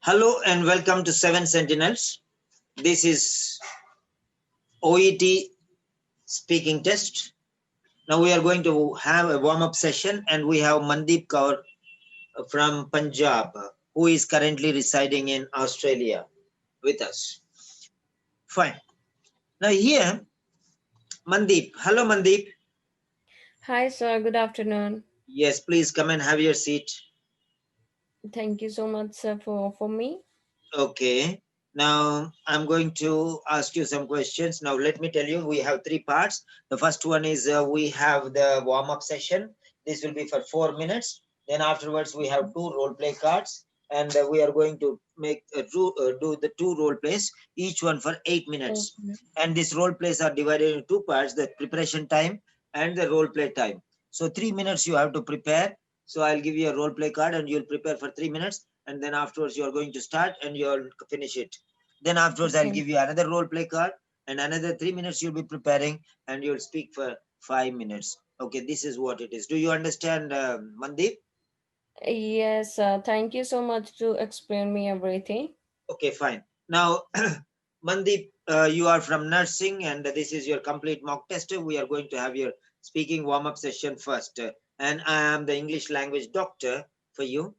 Hello and welcome to Seven Sentinels. This is OET speaking test. Now we are going to have a warm-up session and we have Mandeep Kaur from Punjab, who is currently residing in Australia with us. Fine. Now here, Mandeep. Hello, Mandeep. Hi, sir. Good afternoon. Yes, please come and have your seat. Thank you so much, sir, for me. Okay. Now I'm going to ask you some questions. Now let me tell you, we have three parts. The first one is we have the warm-up session. This will be for 4 minutes. Then afterwards we have two role play cards, and we are going to make do the two role plays, each one for 8 minutes. Okay. And these role plays are divided into two parts: the preparation time and the role play time. So 3 minutes you have to prepare. So I'll give you a role play card, and you'll prepare for 3 minutes, and then afterwards you're going to start and you'll finish it. Then afterwards I'll Okay. give you another role play card, and another 3 minutes you'll be preparing, and you'll speak for 5 minutes. Okay, this is what it is. Do you understand, Mandeep? Yes, thank you so much to explain me everything. Okay, fine. Now, Mandeep, you are from nursing, and this is your complete mock test. We are going to have your speaking warm-up session first, and I am the English language doctor for you.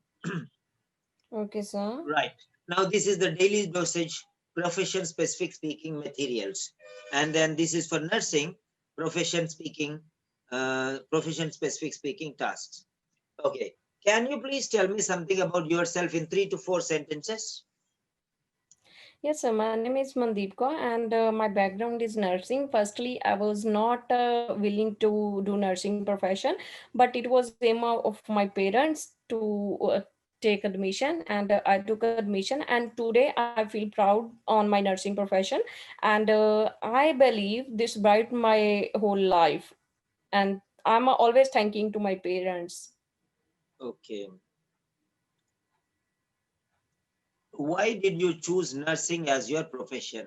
Okay, sir. Right. Now, this is the daily dosage profession specific speaking materials. And then this is for nursing, profession speaking, profession specific speaking tasks. Okay. Can you please tell me something about yourself in 3 to 4 sentences? Yes, sir. My name is Mandeep Kaur and my background is nursing. Firstly, I was not willing to do nursing profession, but it was aim of my parents to take admission, and I took admission. And today I feel proud on my nursing profession, and I believe this bright my whole life. And I'm always thanking to my parents. Okay. Why did you choose nursing as your profession?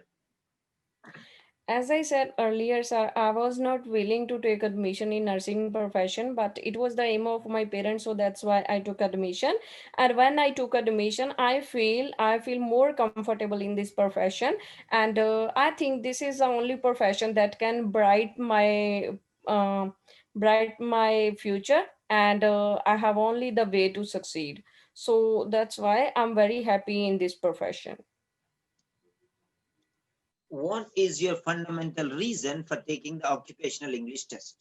As I said earlier, sir, I was not willing to take admission in nursing profession, but it was the aim of my parents, so that's why I took admission. And when I took admission, I feel more comfortable in this profession, and I think this is the only profession that can uh, bright my future, and I have only the way to succeed. So that's why I'm very happy in this profession. What is your fundamental reason for taking the occupational English test?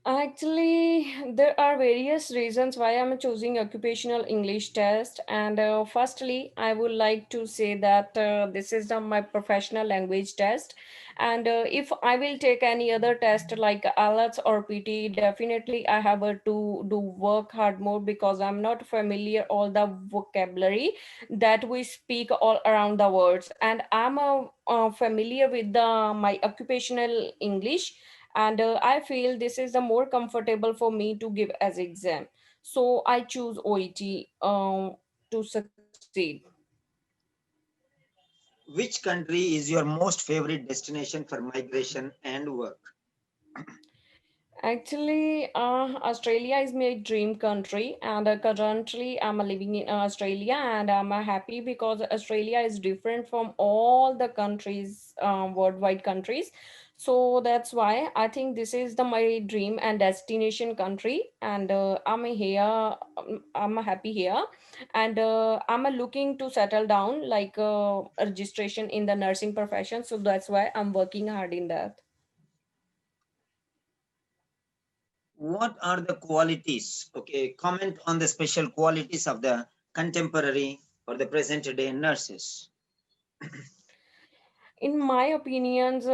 Actually, there are various reasons why I'm choosing occupational English test. And firstly, I would like to say that this is my professional language test. And if I will take any other test like IELTS or PT, definitely I have to do work hard more because I'm not familiar all the vocabulary that we speak all around the words. And I'm familiar with my occupational English, and I feel this is the more comfortable for me to give as exam, so I choose OET to succeed. Which country is your most favorite destination for migration and work? Actually, Australia is my dream country, and currently I'm living in Australia, and I'm happy because Australia is different from all the countries, worldwide countries. So that's why I think this is my dream and destination country, and I'm here. I'm happy here, and I'm looking to settle down, like registration in the nursing profession. So that's why I'm working hard in that. What are the qualities? Okay, comment on the special qualities of the contemporary or the present day nurses. In my opinions,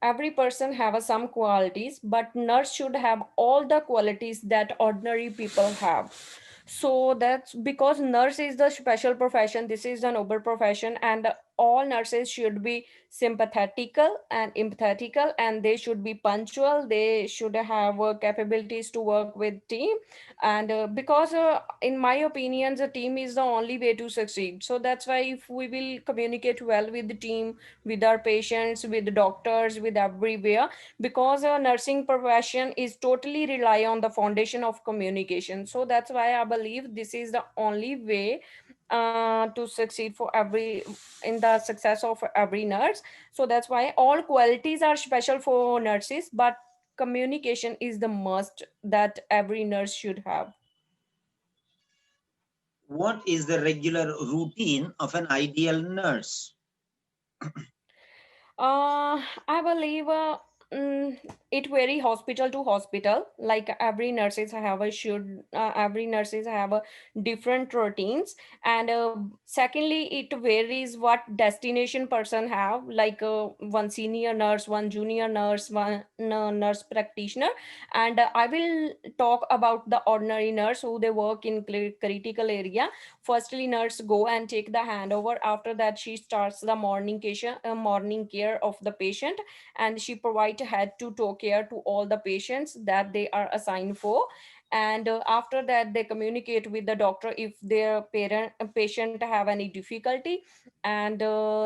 every person have some qualities, but nurse should have all the qualities that ordinary people have. So that's because nurse is the special profession, this is a noble profession, and all nurses should be sympathetical and empathetical, and they should be punctual. They should have capabilities to work with team, and because in my opinion the team is the only way to succeed. So that's why if we will communicate well with the team, with our patients, with the doctors, with everywhere, because a nursing profession is totally rely on the foundation of communication. So that's why I believe this is the only way to succeed for every in the success of every nurse. So that's why all qualities are special for nurses, but communication is the must that every nurse should have. What is the regular routine of an ideal nurse? I believe it vary hospital to hospital. Like every nurses have a different routines, and secondly, it varies what destination person have. Like one senior nurse, one junior nurse, one nurse practitioner, and I will talk about the ordinary nurse who they work in critical area. Firstly, nurse go and take the handover. After that, she starts the morning care of the patient, and she provide head to toe care to all the patients that they are assigned for. And after that, they communicate with the doctor if their patient have any difficulty, and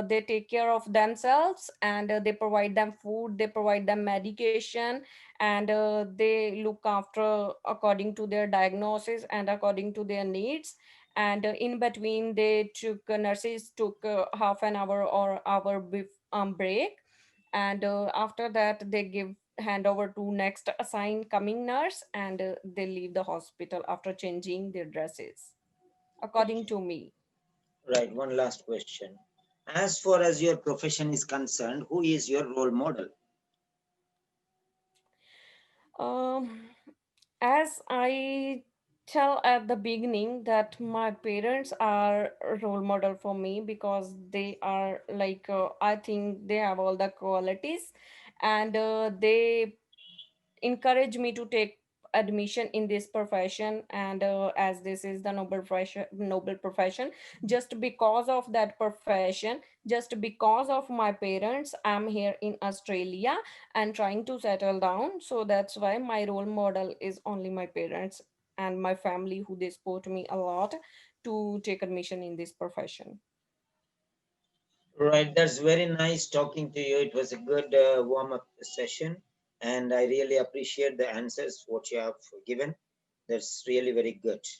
they take care of themselves, and they provide them food, they provide them medication, and they look after according to their diagnosis and according to their needs. And in between they took nurses took half an hour or hour break, and after that they give handover to next assigned coming nurse, and they leave the hospital after changing their dresses, according Okay. to me. Right. One last question. As far as your profession is concerned, who is your role model? um, as I tell at the beginning that my parents are a role model for me, because they are like I think they have all the qualities, and they encourage me to take admission in this profession. And as this is the noble profession, just because of that profession, just because of my parents, I'm here in Australia and trying to settle down. So that's why my role model is only my parents and my family, who they support me a lot to take admission in this profession. Right. That's very nice talking to you. It was a good warm-up session, and I really appreciate the answers what you have given. That's really very good.